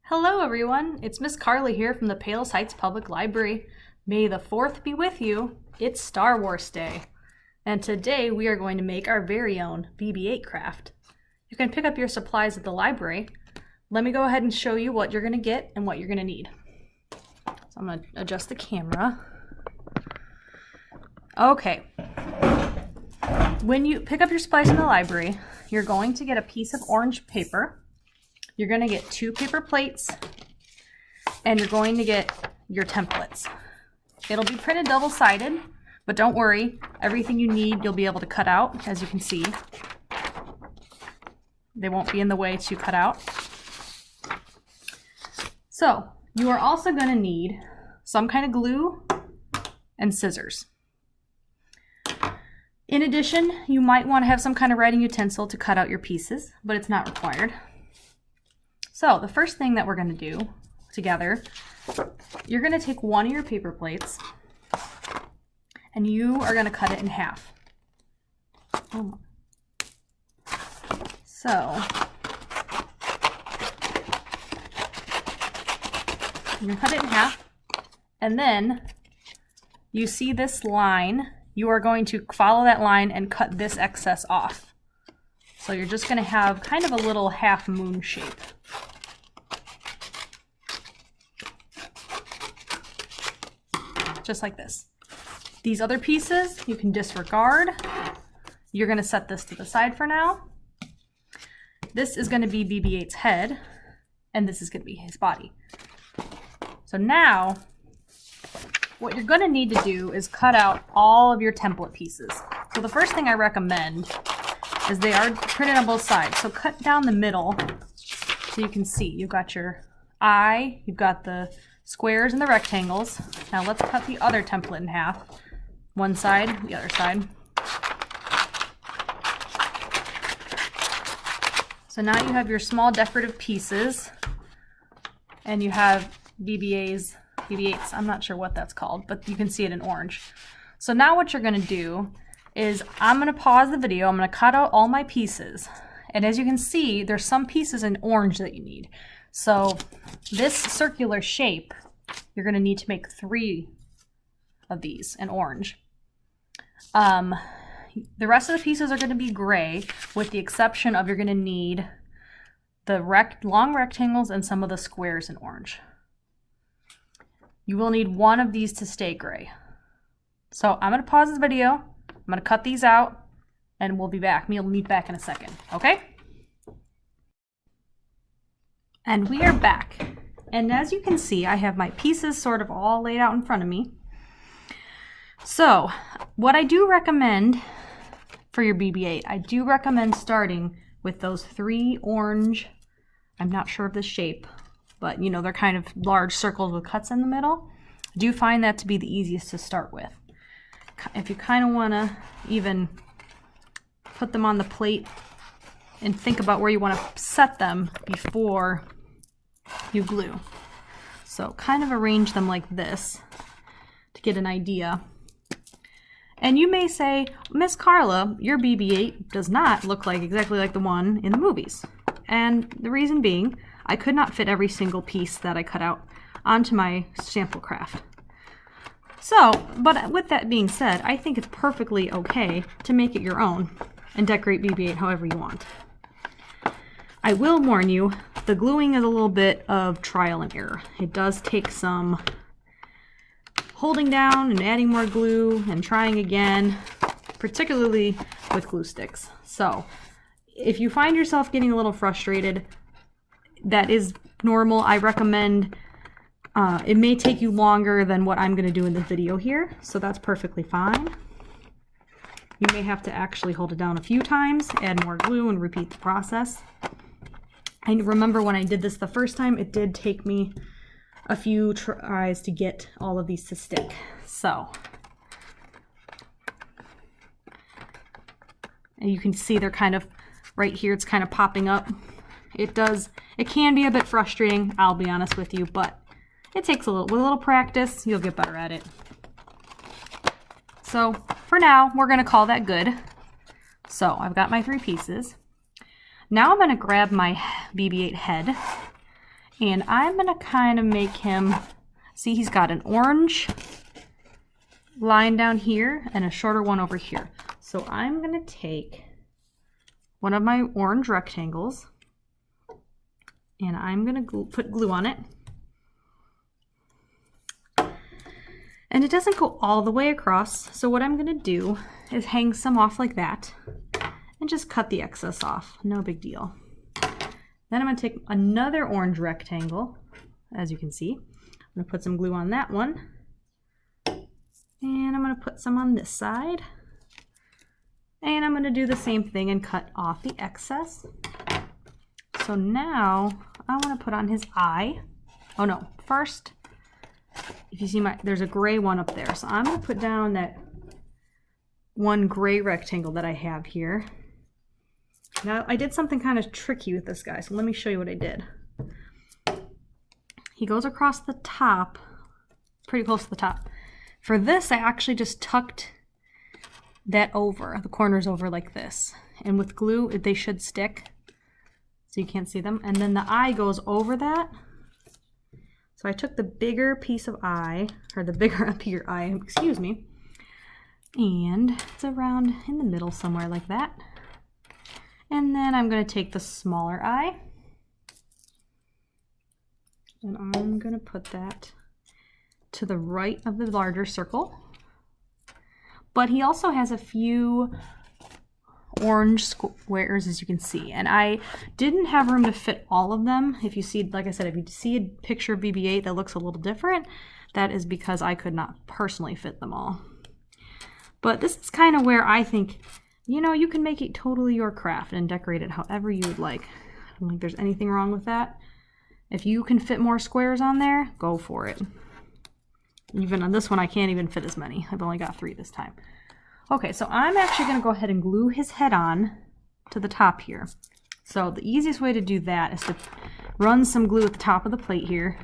Hello everyone, it's Miss Carly here from the Palos Heights Public Library. May the 4th be with you. It's Star Wars Day. And today we are going to make our very own BB8 Craft. You can pick up your supplies at the library. Let me go ahead and show you what you're going to get and what you're going to need. So I'm going to adjust the camera. Okay. When you pick up your supplies in the library, you're going to get a piece of orange paper. You're going to get 2 paper plates, and you're going to get your templates. It'll be printed double-sided, but don't worry, everything you need you'll be able to cut out, as you can see. They won't be in the way to cut out. So, you are also going to need some kind of glue and scissors. In addition, you might want to have some kind of writing utensil to cut out your pieces, but it's not required. So the first thing that we're going to do together, you're going to take one of your paper plates and you are going to cut it in half. So you're going to cut it in half, and then you see this line. You are going to follow that line and cut this excess off. So you're just going to have kind of a little half moon shape. Just like this. These other pieces you can disregard. You're going to set this to the side for now. This is going to be BB-8's head, and this is going to be his body. So now, what you're going to need to do is cut out all of your template pieces. So the first thing I recommend is they are printed on both sides. So cut down the middle so you can see. You've got your eye, you've got the squares and the rectangles. Now let's cut the other template in half. One side, the other side. So now you have your small decorative pieces, and you have BB-8's, I'm not sure what that's called, but you can see it in orange. So now what you're going to do is I'm going to pause the video, I'm going to cut out all my pieces, and as you can see, there's some pieces in orange that you need. So this circular shape, you're going to need to make 3 of these in orange. The rest of the pieces are going to be gray, with the exception of you're going to need the long rectangles and some of the squares in orange. You will need one of these to stay gray. So I'm going to pause this video, I'm going to cut these out, and we'll be back. We'll meet back in a second, okay? And we are back. And as you can see, I have my pieces sort of all laid out in front of me. So what I do recommend for your BB-8, I do recommend starting with those 3 orange, I'm not sure of the shape, but you know, they're kind of large circles with cuts in the middle. I do find that to be the easiest to start with. If you kind of want to even put them on the plate and think about where you want to set them before you glue. So kind of arrange them like this to get an idea. And you may say, Miss Carla, your BB-8 does not look like exactly like the one in the movies. And the reason being, I could not fit every single piece that I cut out onto my sample craft. So, but with that being said, I think it's perfectly okay to make it your own and decorate BB-8 however you want. I will warn you, the gluing is a little bit of trial and error. It does take some holding down and adding more glue and trying again, particularly with glue sticks. So if you find yourself getting a little frustrated, that is normal. I recommend, it may take you longer than what I'm going to do in the video here, so that's perfectly fine. You may have to actually hold it down a few times, add more glue, and repeat the process. I remember when I did this the first time, it did take me a few tries to get all of these to stick. So, and you can see they're kind of, right here it's kind of popping up. It can be a bit frustrating, I'll be honest with you, but it takes with a little practice, you'll get better at it. So for now, we're going to call that good. So I've got my 3 pieces. Now I'm going to grab my BB-8 head And I'm gonna kind of make him, see, he's got an orange line down here and a shorter one over here. So I'm gonna take one of my orange rectangles and I'm gonna put glue on it. And it doesn't go all the way across, so what I'm gonna do is hang some off like that and just cut the excess off, no big deal. Then I'm gonna take another orange rectangle, as you can see. I'm gonna put some glue on that one. And I'm gonna put some on this side. And I'm gonna do the same thing and cut off the excess. So now I wanna put on his eye. Oh no, first, if you see there's a gray one up there. So I'm gonna put down that one gray rectangle that I have here. Now I did something kind of tricky with this guy, so let me show you what I did. He goes across the top, pretty close to the top. For this, I actually just tucked that over, the corners over like this. And with glue, they should stick, so you can't see them. And then the eye goes over that. So I took the bigger piece of eye, or the bigger up here eye, excuse me, and it's around in the middle somewhere like that. And then I'm going to take the smaller eye, and I'm going to put that to the right of the larger circle. But he also has a few orange squares, as you can see, and I didn't have room to fit all of them. If you see, like I said, if you see a picture of BB8 that looks a little different, that is because I could not personally fit them all. But this is kind of where I think, you know, you can make it totally your craft and decorate it however you would like. I don't think there's anything wrong with that. If you can fit more squares on there, go for it. Even on this one, I can't even fit as many. I've only got 3 this time. Okay, so I'm actually going to go ahead and glue his head on to the top here. So the easiest way to do that is to run some glue at the top of the plate here.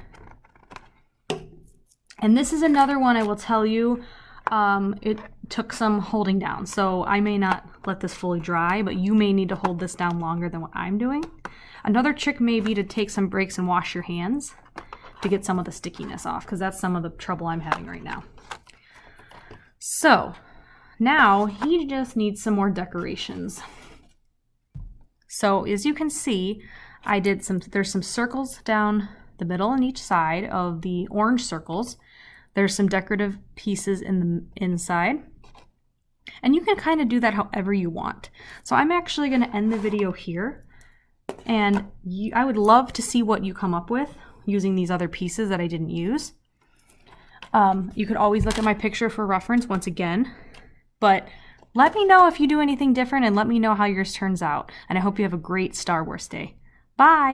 And this is another one I will tell you, it took some holding down. So I may not let this fully dry, but you may need to hold this down longer than what I'm doing. Another trick may be to take some breaks and wash your hands to get some of the stickiness off, because that's some of the trouble I'm having right now. So now he just needs some more decorations. So as you can see, there's some circles down the middle and each side of the orange circles. There's some decorative pieces in the inside. And you can kind of do that however you want. So I'm actually going to end the video here. And I would love to see what you come up with using these other pieces that I didn't use. You could always look at my picture for reference once again. But let me know if you do anything different and let me know how yours turns out. And I hope you have a great Star Wars day. Bye!